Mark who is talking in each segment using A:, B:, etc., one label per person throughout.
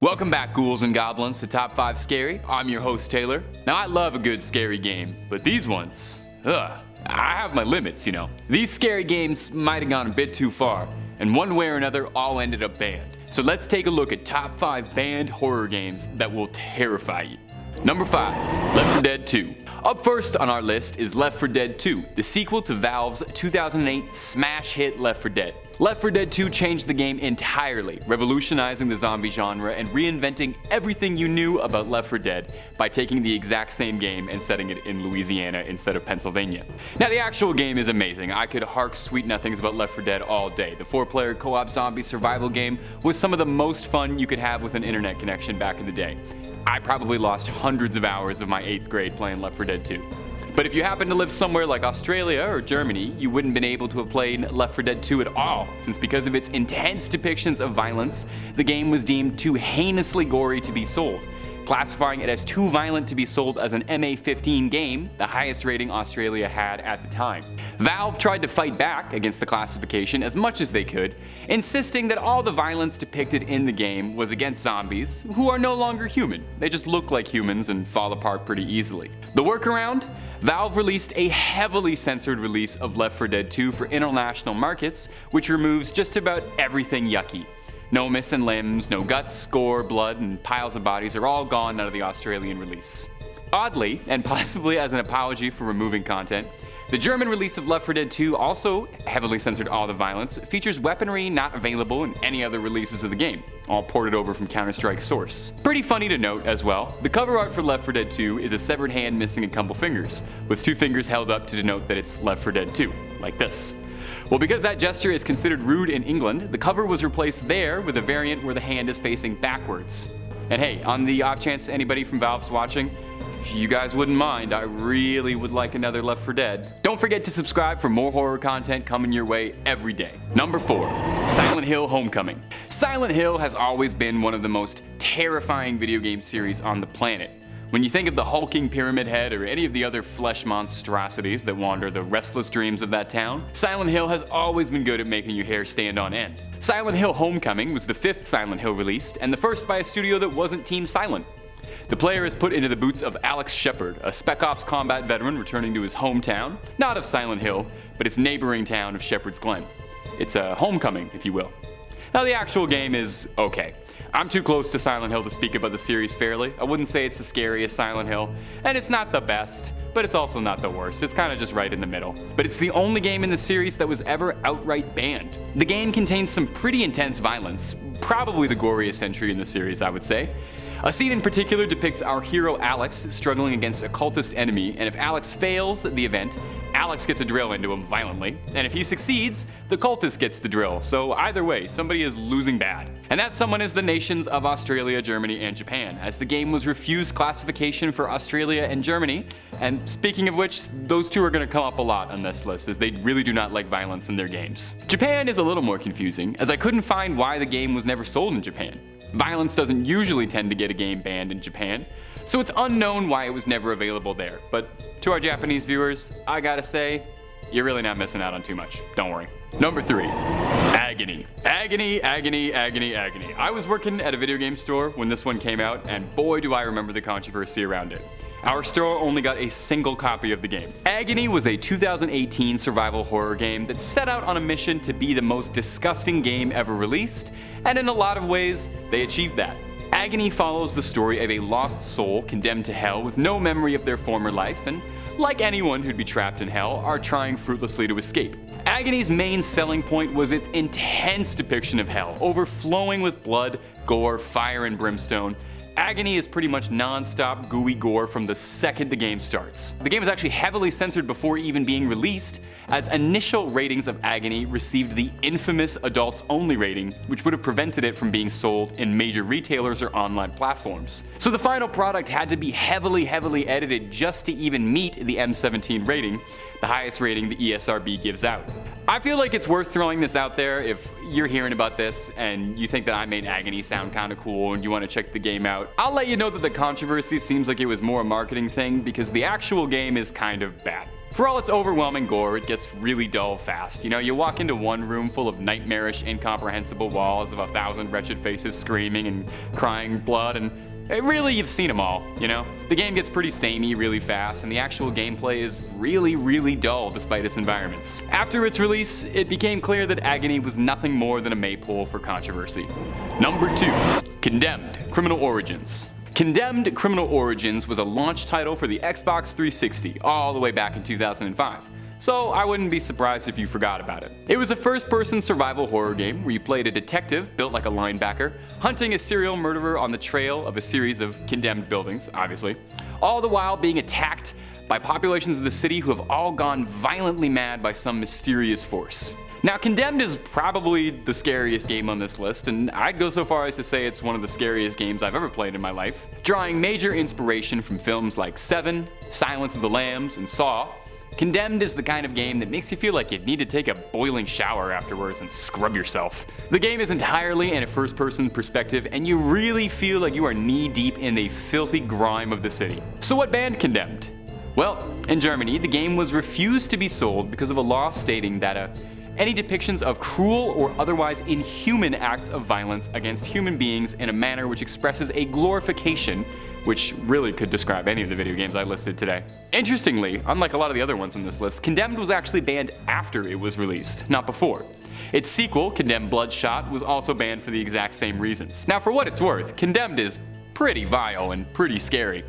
A: Welcome back, ghouls and goblins, to Top 5 Scary. I'm your host, Taylor. Now, I love a good scary game, but these ones, I have my limits, you know. These scary games might have gone a bit too far, and one way or another, all ended up banned. So let's take a look at Top 5 banned horror games that will terrify you. Number 5, Left 4 Dead 2. Up first on our list is Left 4 Dead 2, the sequel to Valve's 2008 smash hit Left 4 Dead. Left 4 Dead 2 changed the game entirely, revolutionizing the zombie genre and reinventing everything you knew about Left 4 Dead by taking the exact same game and setting it in Louisiana instead of Pennsylvania. Now, the actual game is amazing. I could hark sweet nothings about Left 4 Dead all day. The 4-player co-op zombie survival game was some of the most fun you could have with an internet connection back in the day. I probably lost hundreds of hours of my 8th grade playing Left 4 Dead 2. But if you happen to live somewhere like Australia or Germany, you wouldn't have been able to have played Left 4 Dead 2 at all, since because of its intense depictions of violence, the game was deemed too heinously gory to be sold, classifying it as too violent to be sold as an MA-15 game, the highest rating Australia had at the time. Valve tried to fight back against the classification as much as they could, insisting that all the violence depicted in the game was against zombies, who are no longer human. They just look like humans and fall apart pretty easily. The workaround? Valve released a heavily censored release of Left 4 Dead 2 for international markets, which removes just about everything yucky. No missing limbs, no guts, gore, blood, and piles of bodies are all gone out of the Australian release. Oddly, and possibly as an apology for removing content, the German release of Left 4 Dead 2 also heavily censored all the violence, features weaponry not available in any other releases of the game, all ported over from Counter-Strike's source. Pretty funny to note as well, the cover art for Left 4 Dead 2 is a severed hand missing a couple fingers, with 2 fingers held up to denote that it's Left 4 Dead 2, like this. Well, because that gesture is considered rude in England, the cover was replaced there with a variant where the hand is facing backwards. And hey, on the off chance anybody from Valve's watching, if you guys wouldn't mind, I really would like another Left 4 Dead. Don't forget to subscribe for more horror content coming your way every day. Number 4, Silent Hill Homecoming. Silent Hill has always been one of the most terrifying video game series on the planet. When you think of the hulking pyramid head or any of the other flesh monstrosities that wander the restless dreams of that town, Silent Hill has always been good at making your hair stand on end. Silent Hill Homecoming was the 5th Silent Hill released, and the first by a studio that wasn't Team Silent. The player is put into the boots of Alex Shepard, a Spec Ops combat veteran returning to his hometown, not of Silent Hill, but its neighboring town of Shepherd's Glen. It's a homecoming, if you will. Now, the actual game is okay. I'm too close to Silent Hill to speak about the series fairly. I wouldn't say it's the scariest Silent Hill, and it's not the best, but it's also not the worst. It's kind of just right in the middle. But it's the only game in the series that was ever outright banned. The game contains some pretty intense violence, probably the goriest entry in the series, I would say. A scene in particular depicts our hero Alex struggling against a cultist enemy, and if Alex fails the event, Alex gets a drill into him violently, and if he succeeds, the cultist gets the drill, so either way, somebody is losing bad. And that someone is the nations of Australia, Germany, and Japan, as the game was refused classification for Australia and Germany, and speaking of which, those two are going to come up a lot on this list, as they really do not like violence in their games. Japan is a little more confusing, as I couldn't find why the game was never sold in Japan. Violence doesn't usually tend to get a game banned in Japan, so it's unknown why it was never available there. But to our Japanese viewers, I gotta say, you're really not missing out on too much. Don't worry. Number 3, Agony. Agony, Agony, Agony, Agony. I was working at a video game store when this one came out, and boy do I remember the controversy around it. Our store only got a single copy of the game. Agony was a 2018 survival horror game that set out on a mission to be the most disgusting game ever released, and in a lot of ways, they achieved that. Agony follows the story of a lost soul condemned to hell with no memory of their former life, and like anyone who'd be trapped in hell, are trying fruitlessly to escape. Agony's main selling point was its intense depiction of hell, overflowing with blood, gore, fire, and brimstone. Agony is pretty much non-stop gooey gore from the second the game starts. The game was actually heavily censored before even being released, as initial ratings of Agony received the infamous adults only rating, which would have prevented it from being sold in major retailers or online platforms. So the final product had to be heavily edited just to even meet the M17 rating, the highest rating the ESRB gives out. I feel like it's worth throwing this out there if you're hearing about this and you think that I made Agony sound kinda cool and you want to check the game out. I'll let you know that the controversy seems like it was more a marketing thing because the actual game is kind of bad. For all its overwhelming gore, it gets really dull fast. You know, you walk into one room full of nightmarish, incomprehensible walls of 1,000 wretched faces screaming and crying blood, and really, you've seen them all, you know? The game gets pretty samey really fast, and the actual gameplay is really dull despite its environments. After its release, it became clear that Agony was nothing more than a maypole for controversy. Number 2. Condemned: Criminal Origins. Condemned: Criminal Origins was a launch title for the Xbox 360 all the way back in 2005. So I wouldn't be surprised if you forgot about it. It was a first-person survival horror game where you played a detective built like a linebacker, hunting a serial murderer on the trail of a series of condemned buildings, obviously, all the while being attacked by populations of the city who have all gone violently mad by some mysterious force. Now, Condemned is probably the scariest game on this list, and I'd go so far as to say it's one of the scariest games I've ever played in my life. Drawing major inspiration from films like Seven, Silence of the Lambs, and Saw, Condemned is the kind of game that makes you feel like you'd need to take a boiling shower afterwards and scrub yourself. The game is entirely in a first-person perspective, and you really feel like you are knee-deep in the filthy grime of the city. So what banned Condemned? Well, in Germany, the game was refused to be sold because of a law stating that any depictions of cruel or otherwise inhuman acts of violence against human beings in a manner which expresses a glorification, which really could describe any of the video games I listed today. Interestingly, unlike a lot of the other ones on this list, Condemned was actually banned after it was released, not before. Its sequel, Condemned Bloodshot, was also banned for the exact same reasons. Now, for what it's worth, Condemned is pretty vile and pretty scary.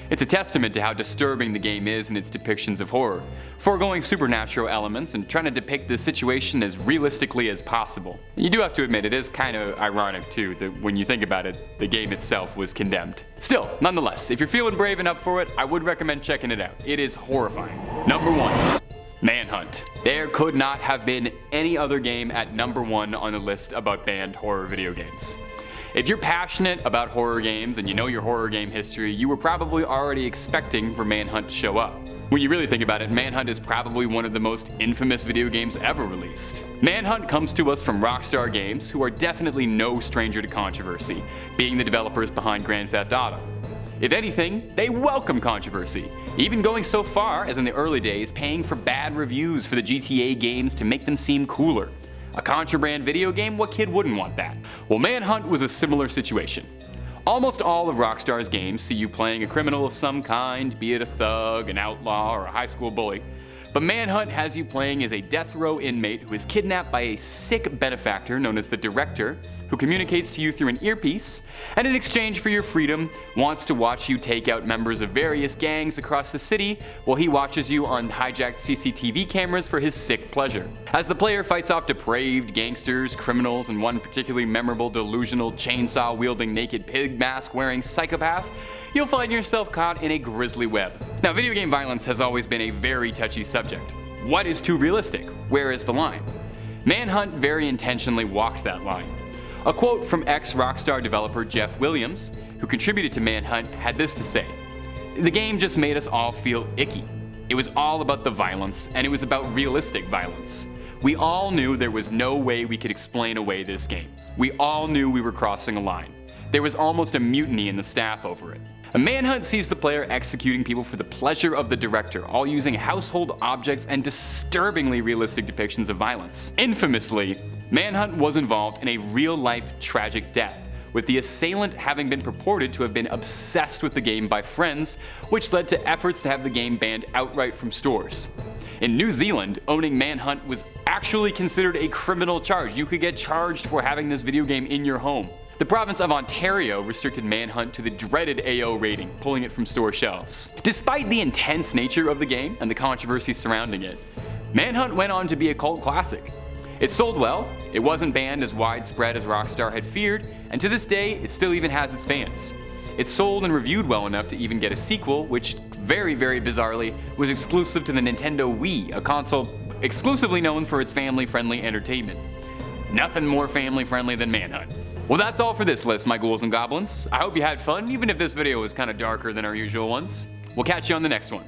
A: It's a testament to how disturbing the game is in its depictions of horror, foregoing supernatural elements and trying to depict the situation as realistically as possible. You do have to admit, it is kind of ironic too that when you think about it, the game itself was condemned. Still, nonetheless, if you're feeling brave and up for it, I would recommend checking it out. It is horrifying. Number 1. Manhunt. There could not have been any other game at number 1 on the list about banned horror video games. If you're passionate about horror games and you know your horror game history, you were probably already expecting for Manhunt to show up. When you really think about it, Manhunt is probably one of the most infamous video games ever released. Manhunt comes to us from Rockstar Games, who are definitely no stranger to controversy, being the developers behind Grand Theft Auto. If anything, they welcome controversy, even going so far as in the early days paying for bad reviews for the GTA games to make them seem cooler. A contraband video game? What kid wouldn't want that? Well, Manhunt was a similar situation. Almost all of Rockstar's games see you playing a criminal of some kind, be it a thug, an outlaw, or a high school bully. But Manhunt has you playing as a death row inmate who is kidnapped by a sick benefactor known as the Director, who communicates to you through an earpiece, and in exchange for your freedom, wants to watch you take out members of various gangs across the city while he watches you on hijacked CCTV cameras for his sick pleasure. As the player fights off depraved gangsters, criminals, and one particularly memorable delusional chainsaw-wielding naked pig mask-wearing psychopath, you'll find yourself caught in a grisly web. Now, video game violence has always been a very touchy subject. What is too realistic? Where is the line? Manhunt very intentionally walked that line. A quote from ex-Rockstar developer Jeff Williams, who contributed to Manhunt, had this to say: "The game just made us all feel icky. It was all about the violence, and it was about realistic violence. We all knew there was no way we could explain away this game. We all knew we were crossing a line. There was almost a mutiny in the staff over it." A Manhunt sees the player executing people for the pleasure of the Director, all using household objects and disturbingly realistic depictions of violence. Infamously, Manhunt was involved in a real-life tragic death, with the assailant having been purported to have been obsessed with the game by friends, which led to efforts to have the game banned outright from stores. In New Zealand, owning Manhunt was actually considered a criminal charge. You could get charged for having this video game in your home. The province of Ontario restricted Manhunt to the dreaded AO rating, pulling it from store shelves. Despite the intense nature of the game and the controversy surrounding it, Manhunt went on to be a cult classic. It sold well, it wasn't banned as widespread as Rockstar had feared, and to this day, it still even has its fans. It sold and reviewed well enough to even get a sequel, which very bizarrely was exclusive to the Nintendo Wii, a console exclusively known for its family-friendly entertainment. Nothing more family-friendly than Manhunt. Well, that's all for this list, my ghouls and goblins. I hope you had fun, even if this video was kind of darker than our usual ones. We'll catch you on the next one.